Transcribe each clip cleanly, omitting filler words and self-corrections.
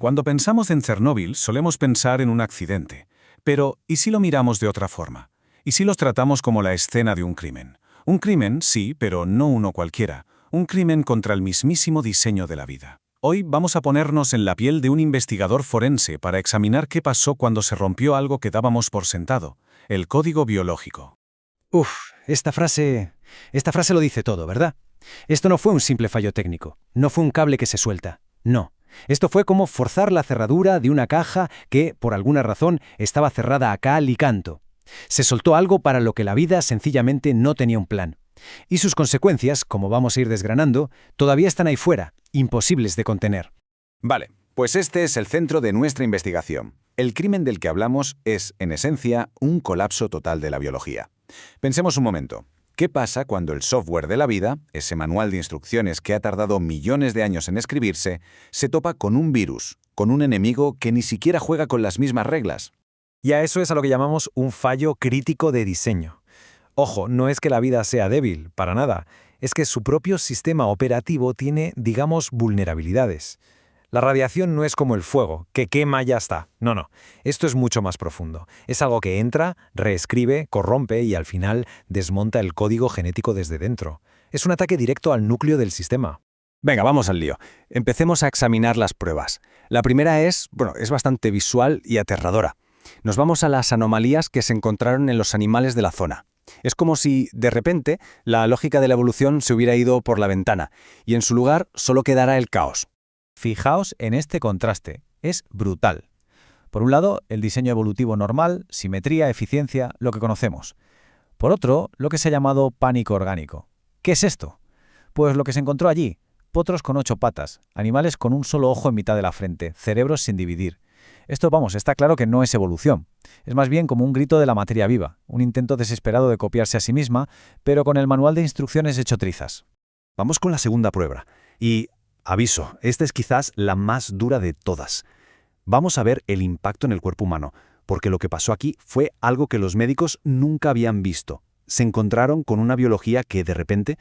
Cuando pensamos en Chernóbil, solemos pensar en un accidente. Pero, ¿y si lo miramos de otra forma? ¿Y si los tratamos como la escena de un crimen? Un crimen, sí, pero no uno cualquiera. Un crimen contra el mismísimo diseño de la vida. Hoy vamos a ponernos en la piel de un investigador forense para examinar qué pasó cuando se rompió algo que dábamos por sentado, el código biológico. Esta frase lo dice todo, ¿verdad? Esto no fue un simple fallo técnico, no fue un cable que se suelta, no. Esto fue como forzar la cerradura de una caja que, por alguna razón, estaba cerrada a cal y canto. Se soltó algo para lo que la vida sencillamente no tenía un plan. Y sus consecuencias, como vamos a ir desgranando, todavía están ahí fuera, imposibles de contener. Vale, pues este es el centro de nuestra investigación. El crimen del que hablamos es, en esencia, un colapso total de la biología. Pensemos un momento. ¿Qué pasa cuando el software de la vida, ese manual de instrucciones que ha tardado millones de años en escribirse, se topa con un virus, con un enemigo que ni siquiera juega con las mismas reglas? Y a eso es a lo que llamamos un fallo crítico de diseño. Ojo, no es que la vida sea débil, para nada. Es que su propio sistema operativo tiene, digamos, vulnerabilidades. La radiación no es como el fuego, que quema y ya está. No. Esto es mucho más profundo. Es algo que entra, reescribe, corrompe y al final desmonta el código genético desde dentro. Es un ataque directo al núcleo del sistema. Venga, vamos al lío. Empecemos a examinar las pruebas. La primera es bastante visual y aterradora. Nos vamos a las anomalías que se encontraron en los animales de la zona. Es como si, de repente, la lógica de la evolución se hubiera ido por la ventana y en su lugar solo quedara el caos. Fijaos en este contraste, es brutal. Por un lado, el diseño evolutivo normal, simetría, eficiencia, lo que conocemos. Por otro, lo que se ha llamado pánico orgánico. ¿Qué es esto? Pues lo que se encontró allí, potros con 8 patas, animales con un solo ojo en mitad de la frente, cerebros sin dividir. Esto, está claro que no es evolución. Es más bien como un grito de la materia viva, un intento desesperado de copiarse a sí misma, pero con el manual de instrucciones hecho trizas. Vamos con la segunda prueba. Y aviso, esta es quizás la más dura de todas. Vamos a ver el impacto en el cuerpo humano, porque lo que pasó aquí fue algo que los médicos nunca habían visto. Se encontraron con una biología que, de repente,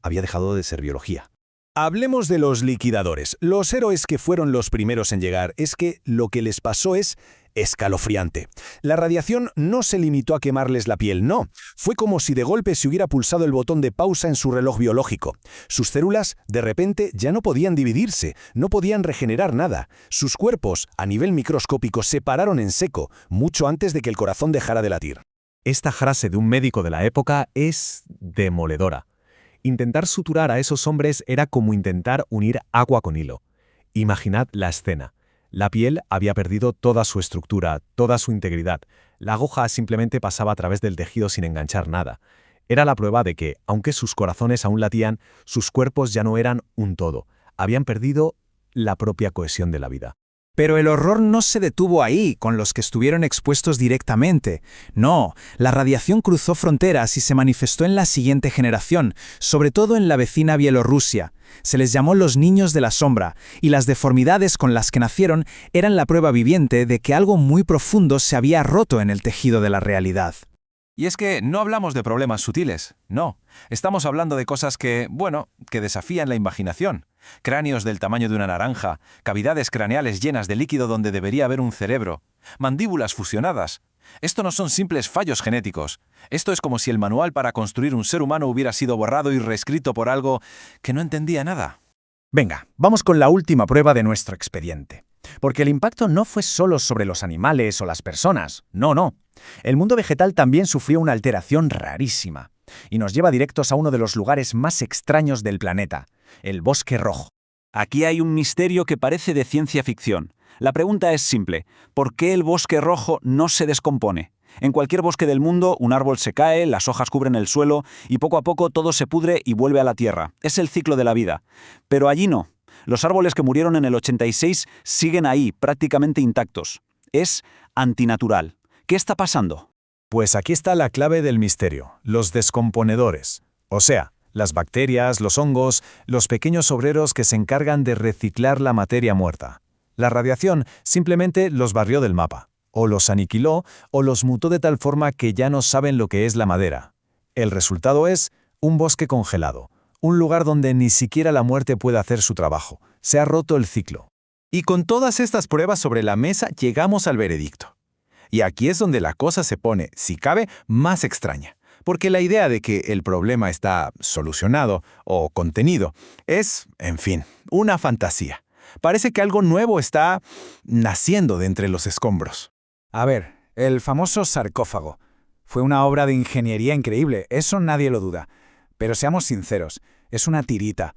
había dejado de ser biología. Hablemos de los liquidadores, los héroes que fueron los primeros en llegar. Es que lo que les pasó es escalofriante. La radiación no se limitó a quemarles la piel, no. Fue como si de golpe se hubiera pulsado el botón de pausa en su reloj biológico. Sus células, de repente, ya no podían dividirse, no podían regenerar nada. Sus cuerpos, a nivel microscópico, se pararon en seco, mucho antes de que el corazón dejara de latir. Esta frase de un médico de la época es demoledora. Intentar suturar a esos hombres era como intentar unir agua con hilo. Imaginad la escena. La piel había perdido toda su estructura, toda su integridad. La aguja simplemente pasaba a través del tejido sin enganchar nada. Era la prueba de que, aunque sus corazones aún latían, sus cuerpos ya no eran un todo. Habían perdido la propia cohesión de la vida. Pero el horror no se detuvo ahí, con los que estuvieron expuestos directamente. No, la radiación cruzó fronteras y se manifestó en la siguiente generación, sobre todo en la vecina Bielorrusia. Se les llamó los niños de la sombra, y las deformidades con las que nacieron eran la prueba viviente de que algo muy profundo se había roto en el tejido de la realidad. Y es que no hablamos de problemas sutiles, no. Estamos hablando de cosas que desafían la imaginación. Cráneos del tamaño de una naranja, cavidades craneales llenas de líquido donde debería haber un cerebro, mandíbulas fusionadas. Esto no son simples fallos genéticos. Esto es como si el manual para construir un ser humano hubiera sido borrado y reescrito por algo que no entendía nada. Venga, vamos con la última prueba de nuestro expediente. Porque el impacto no fue solo sobre los animales o las personas, no. El mundo vegetal también sufrió una alteración rarísima. Y nos lleva directos a uno de los lugares más extraños del planeta, el bosque rojo. Aquí hay un misterio que parece de ciencia ficción. La pregunta es simple: ¿por qué el bosque rojo no se descompone? En cualquier bosque del mundo, un árbol se cae, las hojas cubren el suelo y poco a poco todo se pudre y vuelve a la tierra. Es el ciclo de la vida. Pero allí no. Los árboles que murieron en el 86 siguen ahí, prácticamente intactos. Es antinatural. ¿Qué está pasando? Pues aquí está la clave del misterio, los descomponedores. O sea, las bacterias, los hongos, los pequeños obreros que se encargan de reciclar la materia muerta. La radiación simplemente los barrió del mapa. O los aniquiló o los mutó de tal forma que ya no saben lo que es la madera. El resultado es un bosque congelado. Un lugar donde ni siquiera la muerte puede hacer su trabajo. Se ha roto el ciclo. Y con todas estas pruebas sobre la mesa llegamos al veredicto. Y aquí es donde la cosa se pone, si cabe, más extraña. Porque la idea de que el problema está solucionado o contenido es, en fin, una fantasía. Parece que algo nuevo está naciendo de entre los escombros. A ver, el famoso sarcófago. Fue una obra de ingeniería increíble, eso nadie lo duda. Pero seamos sinceros, es una tirita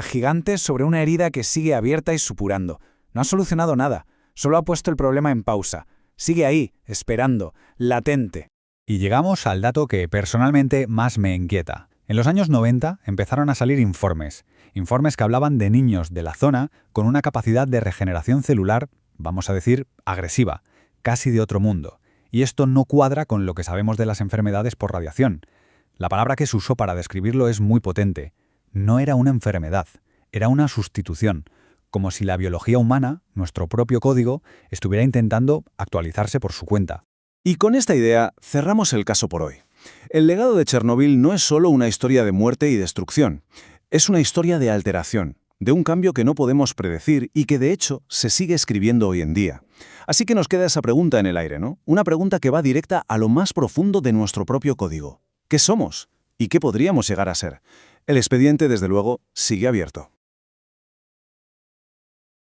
gigante sobre una herida que sigue abierta y supurando. No ha solucionado nada, solo ha puesto el problema en pausa. Sigue ahí, esperando, latente. Y llegamos al dato que personalmente más me inquieta. En los años 90 empezaron a salir informes que hablaban de niños de la zona con una capacidad de regeneración celular, vamos a decir, agresiva, casi de otro mundo. Y esto no cuadra con lo que sabemos de las enfermedades por radiación. La palabra que se usó para describirlo es muy potente. No era una enfermedad, era una sustitución, como si la biología humana, nuestro propio código, estuviera intentando actualizarse por su cuenta. Y con esta idea cerramos el caso por hoy. El legado de Chernóbil no es solo una historia de muerte y destrucción, es una historia de alteración, de un cambio que no podemos predecir y que de hecho se sigue escribiendo hoy en día. Así que nos queda esa pregunta en el aire, ¿no? Una pregunta que va directa a lo más profundo de nuestro propio código. ¿Qué somos? ¿Y qué podríamos llegar a ser? El expediente, desde luego, sigue abierto.